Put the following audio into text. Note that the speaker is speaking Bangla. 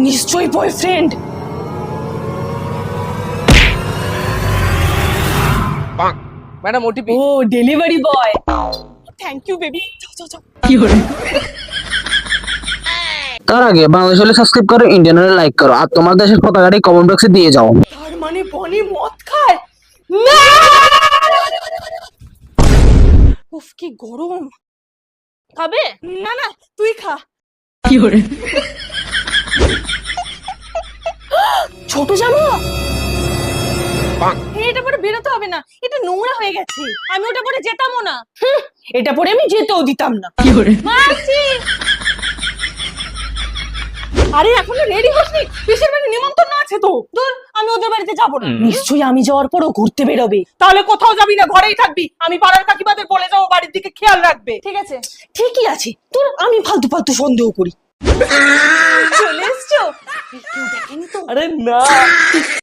নিশ্চয়ই বয়ফ্রেন্ড। Madam OTP. ও delivery boy. Thank you baby. যাও যাও। তার আগে বাংলাদেশ হলে সাবস্ক্রাইব করো, ইন্ডিয়ান হলে লাইক করো, আর তোমার দেশের পতাকাটি কমেন্ট বক্সে দিয়ে যাও। তার মানে বনি মদ খায় না? উফ কি গরম। খাবে? না না তুই খা। ছোট জামা, এটা পরে বেরোতে হবে না, এটা নোংরা হয়ে গেছে, আমি ওটা পরে যেতামও না। এটা পরে আমি যেতেও দিতাম না। মাসি, আরে এখনো রেডি হসনি? পিসের বাড়ি নিমন্ত্রণ আছে তো। দূর, আমি ওদের বাড়িতে যাব না। নিশ্চয়ই আমি যাওয়ার পরও ঘুরতে বেরোবে। তাহলে কোথাও যাবি না, ঘরেই থাকবি। আমি পাড়ার কাকিমাদের বলে যাবো বাড়ির দিকে খেয়াল রাখবে। ঠিক আছে? ঠিকই আছে। তোর আমি ফালতু ফালতু সন্দেহ করি। চলে এসছো? কেউ দেখেনি তো? আরে না।